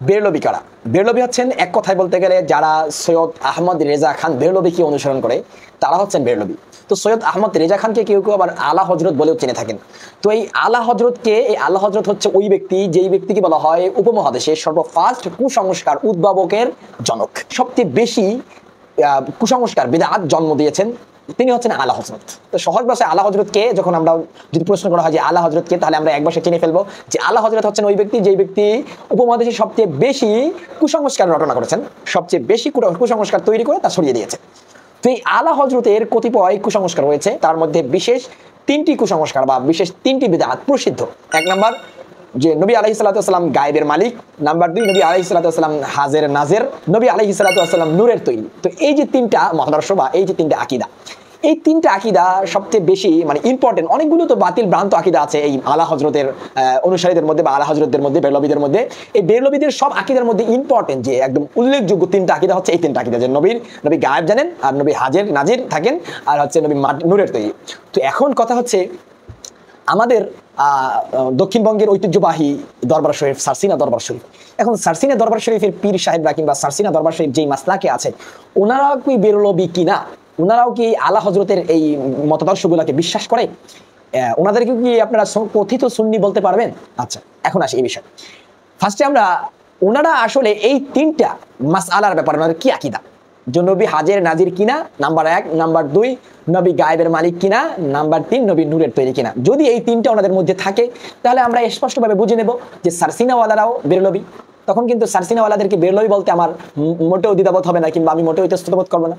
বেরলভী কারা? বেরলভী হচ্ছেন এক কথায় বলতে গেলে যারা সৈয়দ আহমদ রেজা খান বেরলভীকে অনুসরণ করে তারা হচ্ছেন বেরলভী। তো সৈয়দ আহমদ রেজা খানকে কেউ কেউ আবার আলা হজরত বলেও চিনে থাকেন। তো এই আলা হজরতকে, এই আলা হজরত হচ্ছে ওই ব্যক্তি যেই ব্যক্তিকে বলা হয় উপমহাদেশে সর্বফার্স্ট কুসংস্কার উদ্ভাবকের জনক। সবচেয়ে বেশি কুসংস্কার বিদআত জন্ম দিয়েছেন তিনি হচ্ছেন আলা হজরত। তো সহজ ভাষায় আলা হজরতকে যখন আমরা যদি প্রশ্ন করা হয় যে আলা হজরতকে, তাহলে আমরা এক ভাষায় চিনে ফেলবো যে আলা হজরত হচ্ছেন ওই ব্যক্তি যেই ব্যক্তি উপমহাদেশে সবচেয়ে বেশি কুসংস্কার রটনা করেছেন, সবচেয়ে বেশি কুসংস্কার তৈরি করে তা ছড়িয়ে দিয়েছে। তো এই আলা হজরতের কতিপয় কুসংস্কার রয়েছে, তার মধ্যে বিশেষ 3টি কুসংস্কার বা বিশেষ 3টি বিদআত প্রসিদ্ধ। 1 নাম্বার যে নবী আলাইহিস সালাতু ওয়াস সালাম গায়েবের মালিক। নাম্বার 2 নবী আলাইহিস সালাতু ওয়াস সালাম হাজের নাজের। নবী আলাইহিস সালাতু ওয়াস সালাম নূরের তৈরি। তো এই যে 3টা মতাদর্শ বা এই যে 3টা আকীদা, এই 3টা আকীদা সবচেয়ে বেশি ইম্পর্টেন্ট। অনেকগুলো তো বাতিল ভ্রান্ত আকীদা আছে এই আলা হজরতের অনুসারীদের মধ্যে বা আলা হজরতদের মধ্যে, বেরলভীদের মধ্যে। এই বেরলভীদের সব আকীদার মধ্যে ইম্পর্টেন্ট যে একদম উল্লেখযোগ্য 3টা আকীদা হচ্ছে এই 3টা আকীদা, যে নবী গায়েব জানেন, আর নবী হাজের নাজির থাকেন, আর হচ্ছে নবী নূরের তৈরি। তো এখন কথা হচ্ছে আমাদের দক্ষিণবঙ্গের ঐতিহ্যবাহী দরবার শরীফ সারসিনা দরবার শরীফ। এখন সারসিনা দরবার শরীফের পীর সাহেবরা কিংবা সারসিনা দরবার শরীফ যেই মাসলাকে আছে, ওনারাও কি বেরলভী কিনা, ওনারাও কি আলা হজরতের এই মতাদর্শগুলোকে বিশ্বাস করে, ওনাদেরকে কি আপনারা কথিত সুন্নি বলতে পারবেন? আচ্ছা, এখন আসি এই বিষয়। ফার্স্টে আমরা ওনারা আসলে এই 3টা মাসআলার ব্যাপারে ওনাদের কি আকীদা, যে নবী হাজের নাজির কিনা, নাম্বার 1, নাম্বার 2 নবী গায়েবের মালিক কিনা, নাম্বার 3 নবী নূরের তৈরি কিনা। যদি এই 3টা ওনাদের মধ্যে থাকে তাহলে আমরা স্পষ্টভাবে বুঝে নেব যে সারসিনাওয়ালারাও বেরলভী। তখন কিন্তু সারসিনাওয়ালাদেরকে বেরলভী বলতে আমার মোটেও দ্বিধাবোধ হবে না, কিংবা আমি মোটেও ইতস্তত করবো না।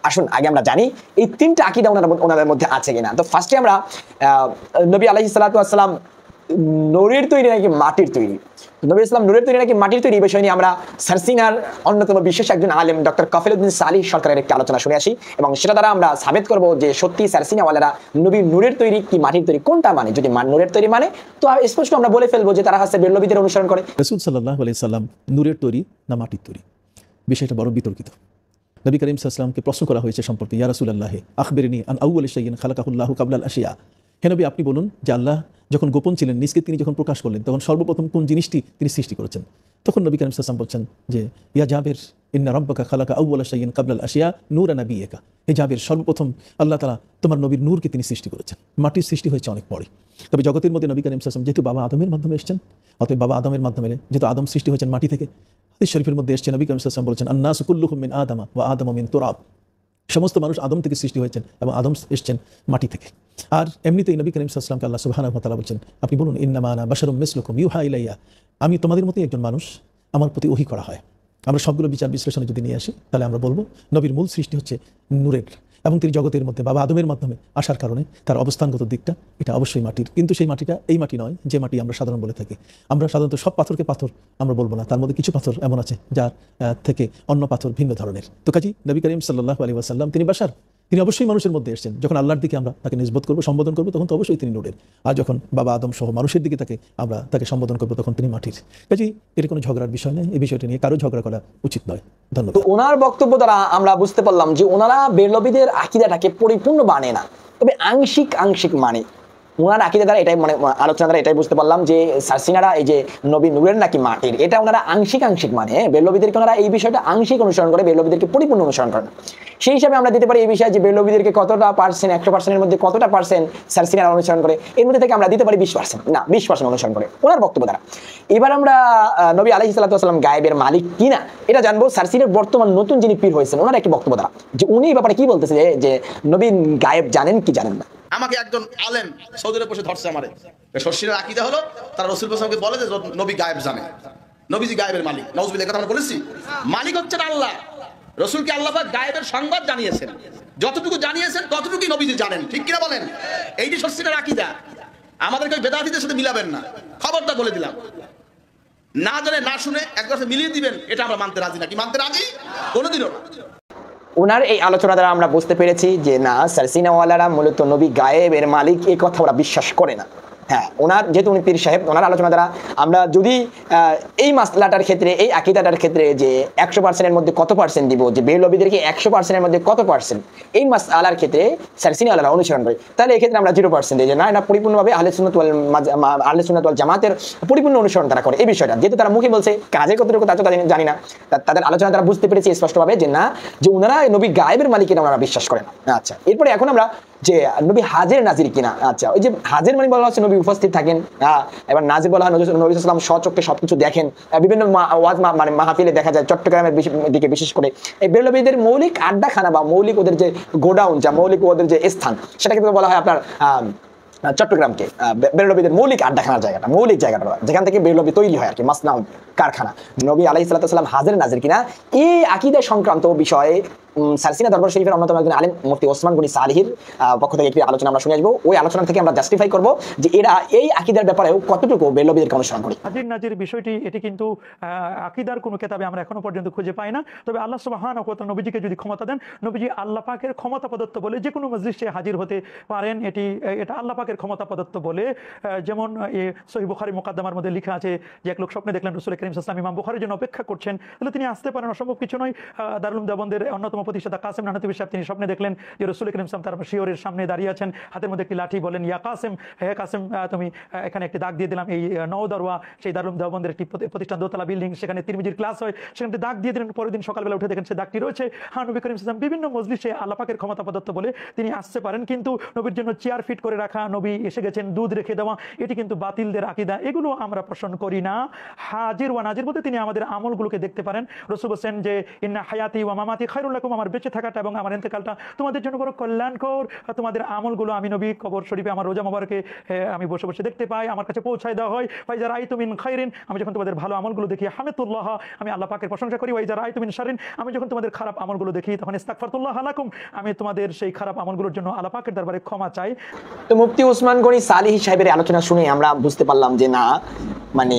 আসুন আগে আমরা জানি এই 3টা আকীদা ওনাদের মধ্যে আছে কিনা। তো ফার্স্টে আমরা নবী আলাইহিস সালাতু ওয়াস সালাম নূরের তৈরি নাকি মাটির তৈরি, নবী ইসলাম নূরের তৈরি নাকি মাটির তৈরি, এই বিষয় নিয়ে আমরা সারসিনার অন্যতম বিশেষ একজন আলেম ডক্টর কাফিল উদ্দিন সালিহ সরকারের একটি আলোচনা শুনে আসি, এবং সেটা দ্বারা আমরা সাবিত করব যে সত্যি সারসিনাওয়ালারা নবী নূরের তৈরি কি মাটির তৈরি কোনটা মানে। যদি নূরের তৈরি মানে, তো স্পষ্ট আমরা বলে ফেলবো যে তারা হচ্ছে বেরলভীদের অনুসরণ করে। রাসূল সাল্লাল্লাহু আলাইহি সাল্লাম নূরের তৈরি না মাটির তৈরি, বিষয়টা বড় বিতর্কিত। নবী করিম সাল্লাল্লাহু আলাইহি ওয়াসাল্লামকে প্রশ্ন করা হয়েছে সম্পর্কে, ইয়া রাসূলুল্লাহ আখবিরনি আন আউয়ালি শাইইন খালাকাহুল্লাহু ক্বাবলাল আশিয়া। হে নবী, আপনি বলুন যে আল্লাহ যখন গোপন ছিলেন, নিজকে তিনি যখন প্রকাশ করলেন, তখন সর্বপ্রথম কোন জিনিসটি তিনি সৃষ্টি করেছেন? তখন নবী করিম সাল্লাল্লাহু আলাইহি ওয়াসাল্লাম বলছেন যে ইয়া জাবির ইন্না রাব্বাকা খালাকা আউয়ালা শাইইন ক্বাবলাল আশিয়া নূরা নাবিয়্যিকা। হে জাবির, সর্বপ্রথম আল্লাহ তাআলা তোমার নবীর নূরকে তিনি সৃষ্টি করেছেন। মাটির সৃষ্টি হয়েছে অনেক পরে। তবে জগতের মধ্যে নবী করিম সাল্লাল্লাহু আলাইহি ওয়াসাল্লাম যেহেতু বাবা আদমের মাধ্যমে এসেছেন, অতএব বাবা আদমের মাধ্যমে যেহেতু আদম সৃষ্টি হয়েছেন মাটি থেকে, হাদিস শরীফের মধ্যে এসেছে নবী করিম সাল্লাল্লাহু আলাইহি ওয়াসাল্লাম বলেছেন আন-নাসু কুল্লুহুম মিন আদামা ওয়া আদামু মিন তুরাব। সমস্ত মানুষ আদম থেকে সৃষ্টি হয়েছেন এবং আদম এসেছেন মাটি থেকে। আর এমনিতেই নবী করিম সাল্লাল্লাহু আলাইহি ওয়াসাল্লামকে আল্লাহ সুবহানাহু ওয়া তাআলা বলছেন, আপনি বলুন ইন্নামা আনা বাশারুম মিসলুকুম ইউহা ইলাইয়া, আমি তোমাদের মতোই একজন মানুষ, আমার প্রতি ওহী করা হয়। আমরা সবগুলো বিচার বিশ্লেষণে যদি নিয়ে আসি তাহলে আমরা বলবো নবীর মূল সৃষ্টি হচ্ছে নূরের, এবং তিনি জগতের মধ্যে বাবা আদমের মাধ্যমে আসার কারণে তার অবস্থানগত দিকটা এটা অবশ্যই মাটির। কিন্তু সেই মাটিটা এই মাটি নয় যে মাটি আমরা সাধারণ বলে থাকি। আমরা সাধারণত সব পাথরকে পাথর আমরা বলবো না, তার মধ্যে কিছু পাথর এমন আছে যার থেকে অন্য পাথর ভিন্ন ধরনের। তো কাজী নবী করিম সাল্লাল্লাহু আলাইহি ওয়াসাল্লাম তিনি বাশার, তিনি অবশ্যই মানুষের মধ্যে এসেছেন। যখন আল্লাহর দিকে আমরা তাকে নিসবত করবো, সম্বোধন করবো, তখন তো অবশ্যই তিনি নূরের। আর যখন বাবা আদম সহ মানুষের দিকে আমরা তাকে সম্বোধন করবো, তখন তিনি মাটির। কাজেই এর কোনো ঝগড়ার বিষয় নেই, এই বিষয়টা নিয়ে কারো ঝগড়া করা উচিত নয়। ধন্যবাদ। তো ওনার বক্তব্য দ্বারা আমরা বুঝতে পারলাম যে ওনারা বেরলভীদের আকীদাটাকে পরিপূর্ণ মানে না, তবে আংশিক মানে। ওনার আকীদা দ্বারা এটাই আলোচনা দ্বারা এটাই বুঝতে পারলাম যে সারসিনারা এই যে নবী নূরের নাকি মাটির, এটা ওনারা আংশিক মানে। বেরলভীদেরকে ওনারা এই বিষয়টা আংশিক অনুসরণ করে, বেরলভীদেরকে পরিপূর্ণ অনুসরণ করেন। সেই হিসাবে আমরা দিতে পারি এই বিষয়ে যে বেরলভীদেরকে কতটা পার্সেন্ট, 100%-এর মধ্যে কতটা পার্সেন্ট সারসিনারা অনুসরণ করে, এর মধ্যে থেকে আমরা দিতে পারি 20%, না 20% অনুসরণ করে ওনার বক্তব্য দ্বারা। এবার আমরা নবী আলাইহিস সালাতু ওয়াস সালাম গায়েবের মালিক কিনা এটা জানবো সারসিনার বর্তমান নতুন যিনি পীর হয়েছেন ওনার একটি বক্তব্য দ্বারা, যে উনি এই ব্যাপারে কি বলতেছে যে নবী গায়েব জানেন কি জানেন না। আমাকে একজন আলেম সৌদি আরবে বসে ধরছে আমারে। শর্ষিনের আকীদা হলো তারা রাসূল সাল্লাল্লাহু আলাইহি ওয়াসাল্লামকে বলে যে নবী গায়েব জানে, নবীজি গায়েবের মালিক। নাউজুবিল্লাহ, কথা আমরা বলেছি। মালিক হচ্ছেন আল্লাহ, রাসূলকে আল্লাহ পাক গায়েবের সংবাদ জানিয়েছেন, যতটুকু জানিয়েছেন ততটুকুই নবীজি জানেন। ঠিক কিনা বলেন? এইটি শর্ষিনের আকীদা। আমাদেরকে ওই বেদাতীদের সাথে মিলাবেন না, খবরটা বলে দিলাম। না জানে না শুনে একবার মিলিয়ে দিবেন, এটা আমরা মানতে রাজি না। কি মানতে রাজি? কোনোদিনও না। ওনার এই আলোচনা দ্বারা আমরা বুঝতে পেরেছি যে না, সারসিনাওয়ালারা মূলত নবী গায়েবের মালিক এই কথা ওরা বিশ্বাস করে না। হ্যাঁ, ওনার যেহেতু উনি পীর সাহেব, ওনার আলোচনা দ্বারা আমরা যদি এই মাসলাটার ক্ষেত্রে, এই আকীদাটার ক্ষেত্রে যে 100%-এর মধ্যে কত পার্সেন্ট দিব, যে বেরলভীদেরকে 100%-এর মধ্যে কত পার্সেন্ট এই মাসআলার ক্ষেত্রে সারসিনী আলারা অনুসরণ করে, তাহলে এই ক্ষেত্রে আমরা 0% দিই যে না, এটা পরিপূর্ণভাবে আহলে সুন্নাত ওয়াল জামাতের পরিপূর্ণ অনুসরণ তারা করে। এই বিষয়টা যেহেতু তারা মুখে বলছে, কাজে কতটুকু তা তো জানি না, তাদের আলোচনা তারা বুঝতে পেরেছে স্পষ্টভাবে যে না, যে ওনারা নবী গায়েবের মালিক এটা ওনারা বিশ্বাস করেন। আচ্ছা, এরপরে এখন আমরা যে নবী হাজির নাজির কিনা। আচ্ছা, ওই যে হাজির মানে বলা হচ্ছে নবী উপস্থিত থাকেন, এবার নাজির বলা হয় নবী সাল্লাল্লাহু আলাইহি ওয়াসাল্লাম স্বচক্ষে সবকিছু দেখেন। বিভিন্ন ওয়াজ মানে মাহফিলে দেখা যায় চট্টগ্রামের দিকে বিশেষ করে এই বেরলভীদের মৌলিক আড্ডাখানা বা মৌলিক ওদের যে গোডাউন, যা মৌলিক ওদের যে স্থান, সেটা কিন্তু বলা হয় আপনার চট্টগ্রামকে বেরলভীদের মৌলিক আড্ডাখানার জায়গাটা, মৌলিক জায়গাটা যেখান থেকে বেরলভী তৈরি হয় আর কি, মাসনাউদ কারখানা। নবী আলাইহিস সালাম হাজির নাজির কিনা এই আকীদা সংক্রান্ত বিষয়ে সারসিনা দরবার শরীফের অন্যতম একজন আলেম মুফতি ওসমান গনি সালিহির পক্ষ থেকে একটি আলোচনা আমরা শুনে আসবো। ওই আলোচনা থেকে আমরা জাস্টিফাই করব যে এরা এই আকীদার ব্যাপারেও কতটুকু বেরলভীদেরকে অনুসরণ করে। হাজির নাজির বিষয়টি এটি কিন্তু আকীদার কোনো কিতাবে আমরা এখনো পর্যন্ত খুঁজে পাই না। তবে আল্লাহ সুবহানাহু ওয়া তাআলা নবীজিকে যদি ক্ষমতা দেন, নবীজি আল্লাহ পাকের ক্ষমতা প্রদত্ত বলে যে কোনো মজলিসে হাজির হতে পারেন, এটা আল্লাহ পাকের ক্ষমতা প্রদত্ত বলে। যেমন সহিহ বুখারী মুকাদ্দামার মধ্যে লেখা আছে যে এক লোক স্বপ্নে দেখলেন রাসূল করিম সাল্লাল্লাহু আলাইহি ওয়াসাল্লাম ইমাম বুখারীর জন্য অপেক্ষা করছেন, তাহলে তিনি আসতে পারেন, অসম্ভব কিছু নয়। দারুল উলুম দেওবন্দের অন্যতম প্রতিষ্ঠাতা কাসেম নানতবী সাহেব তিনি স্বপ্নে দেখলেন যে রাসূল করিম সাল্লাল্লাহু আলাইহি ওয়াসাল্লাম তার শিয়রের সামনে দাঁড়িয়ে আছেন, হাতের মধ্যে একটি লাঠি, বলেন ইয়া কাসেম, হে কাসেম, তুমি এখানে একটি দাগ দিয়ে দিলাম। এই নওদারওয়া সেই দারুল উলুম দেওবন্দের একটি প্রতিষ্ঠান, দোতলা বিল্ডিং, সেখানে তিরমিজির ক্লাস হয়, সেখানে দাগ দিয়ে দিলেন। পরের দিন সকালবেলা উঠে দেখেন সে দাগটি রয়েছে। হ্যাঁ, নবী করিম সাল্লাল্লাহু আলাইহি ওয়াসাল্লাম বিভিন্ন মজলিসে আল্লাহ পাকের ক্ষমতা প্রদত্ত বলে তিনি আসতে পারেন, কিন্তু নবীর জন্য চেয়ার ফিট করে রাখা, নবী এসে গেছেন দুধ রেখে দেওয়া, এটি কিন্তু বাতিলদের আকীদা, এগুলো আমরা পোষণ করি না। হাজির ওয়া নাজির বলতে তিনি আমাদের আমলগুলোকে দেখতে পারেন। রাসূল বলেন যে ইন্না হায়াতি ওয়া মামাতি খায়রুল লাকুম, আমার বেঁচে থাকাটা এবং আমার ইন্তেকালটা তোমাদের জন্য বড় কল্যাণকর। তোমাদের আমলগুলো আমি নবী কবর শরীফে আমার রোজা মোবারকে আমি বসে বসে দেখতে পাই, আমার কাছে পৌঁছায় দেওয়া হয়। ফাইজা রাআইতু মিন খায়রিন, আমি যখন তোমাদের ভালো আমলগুলো দেখি, হামিদুল্লাহ, আমি আল্লাহ পাকের প্রশংসা করি। ওয়াইজা রাআইতু মিন শাররিন, আমি যখন তোমাদের খারাপ আমলগুলো দেখি, তখন ইস্তাগফারতুল্লাহ লাকুম, আমি তোমাদের সেই খারাপ আমলগুলোর জন্য আল্লাহ পাকের দরবারে ক্ষমা চাই। তো মুফতি ওসমান গনি সালিহি সাহেবের আলোচনা শুনে আমরা বুঝতে পারলাম যে না, মানে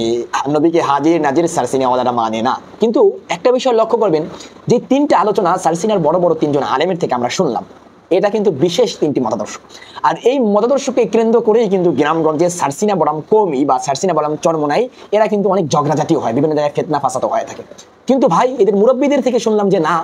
নবীকে হাজির নাজির সারসিনা ওয়ালারা মানে না। কিন্তু একটা বিষয় লক্ষ্য করবেন যে তিনটা আলোচনা সারসিনার বড় বড় তিনজন আলেমের থেকে আমরা শুনলাম, এটা কিন্তু বিশেষ তিনটি মতাদর্শ। আর এই মতাদর্শকে কেন্দ্র করেই কিন্তু গ্রামগঞ্জে সারসিনা বনাম কওমি বা সারসিনা বনাম চরমোনাই এরা কিন্তু অনেক ঝগড়াঝাটিও হয়, বিভিন্ন জায়গায় ফিতনা ফাসাদও হয়ে থাকে। কিন্তু ভাই এদের মুরব্বীদের থেকে শুনলাম যে না,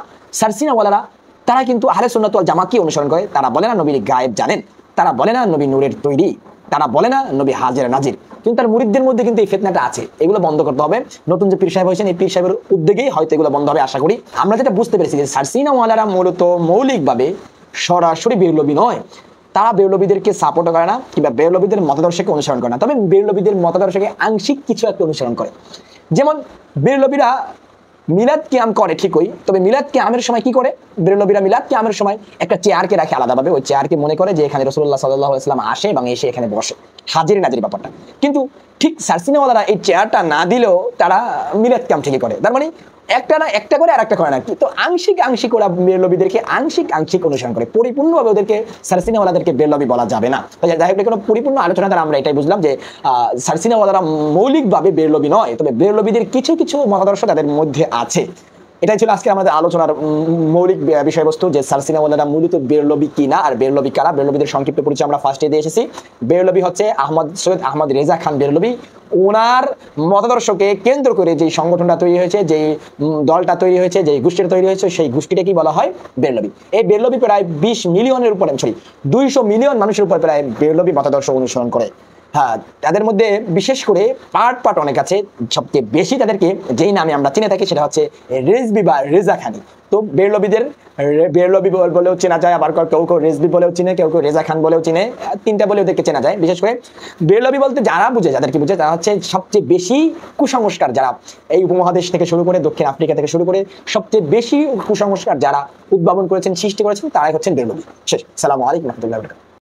সারসিনা ওয়ালারা তারা কিন্তু আহলে সুন্নাত ওয়াল জামাতকে অনুসরণ করে। তারা বলে না নবীর গায়েব জানেন, তারা বলে না নবী নূরের তৈরি, তারা বলে না নবী হাজির নাজির, কিন্তু তার মুরিদদের মধ্যে কিন্তু এই ফিতনাটা আছে। এগুলো বন্ধ করতে হবে। নতুন যে পীর সাহেব হয়েছেন, এই পীর সাহেবের উদ্যোগেই হয়তো এগুলো বন্ধ হবে আশা করি। আমরা যেটা বুঝতে পেরেছি যে সারসিনা ওয়ালারা মূলত মৌলিকভাবে সরাসরি বেরলভী নয়, তারা বেরলভীদেরকে সাপোর্ট করে না কিংবা বেরলভীদের মতাদর্শকে অনুসরণ করে না, তবে বেরলভীদের মতাদর্শকে আংশিক কিছু একটা অনুসরণ করে। যেমন বেরলভীরা মিলাদ কিয়াম করে ঠিকই, তবে মিলাদ কিয়ামের সময় কি করে, বেরলভীরা মিলাদ কিয়ামের সময় একটা চেয়ারকে রাখে আলাদাভাবে, ওই চেয়ারকে মনে করে যে এখানে রাসূলুল্লাহ সাল্লাল্লাহু আলাইহি ওয়াসাল্লাম আসে এবং এসে এখানে বসে, হাজির নাজির ব্যাপারটা। কিন্তু ঠিক সারসিনা ওয়ালারা এই চেয়ারটা না দিলেও তারা মিলাদ কিয়াম ঠিকই করে। তার মানে একটা না একটা করে আর একটা করে না, তো আংশিক ওরা বেরলভীদেরকে আংশিক অনুসরণ করে, পরিপূর্ণভাবে ওদেরকে সারসিনা ওয়ালাদেরকে বেরলভী বলা যাবে না। যাই হোক, কোনো পরিপূর্ণ আলোচনা দ্বারা আমরা এটাই বুঝলাম যে সারসিনা ওয়ালারা মৌলিকভাবে বেরলভী নয়, তবে বেরলভীদের কিছু কিছু মতাদর্শ তাদের মধ্যে আছে। এটাই ছিল আজকে আমাদের আলোচনার মৌলিক বিষয়বস্তু, যে সারসিনা ওয়ালারা মূলত বেরলভী কিনা আর বেরলভী কারা। বেরলভীদের সংক্ষিপ্ত পরিচয় আমরা ফার্স্টে দিয়ে এসেছি। বেরলভী হচ্ছে সৈয়দ আহমদ রেজা খান বেরলভী। ওনার মতাদর্শকে কেন্দ্র করে যে সংগঠনটা তৈরি হয়েছে, যেই দলটা তৈরি হয়েছে, যেই গোষ্ঠীটা তৈরি হয়েছে, সেই গোষ্ঠীটা কি বলা হয়, বেরলভী। এই বেরলভী প্রায় 20 মিলিয়নের উপরে 200 মিলিয়ন মানুষের উপর প্রায় বেরলভী মতাদর্শ অনুসরণ করে। হ্যাঁ, তাদের মধ্যে বিশেষ করে পার্ট অনেক আছে, সবচেয়ে বেশি তাদেরকে যেই নামে আমরা চিনে থাকি সেটা হচ্ছে রেজবি বা রেজা খানি। তো বেরলভীদের বেরলভী বলেও চেনা যায়, আবার কেউ কেউ রেজবি বলেও চিনে, কেউ কেউ রেজা খান বলেও চিনে, তিনটা বলে ওদেরকে চেনা যায়। বিশেষ করে বেরলভী বলতে যারা বুঝে, যাদেরকে বুঝে, তারা হচ্ছে সবচেয়ে বেশি কুসংস্কার যারা এই উপমহাদেশ থেকে শুরু করে দক্ষিণ আফ্রিকা থেকে শুরু করে সবচেয়ে বেশি কুসংস্কার যারা উদ্ভাবন করেছেন, সৃষ্টি করেছেন, তারাই হচ্ছেন বেরলভী। শেষ। আসসালামু আলাইকুম ওয়া রাহমাতুল্লাহি ওয়া বারাকাতুহু।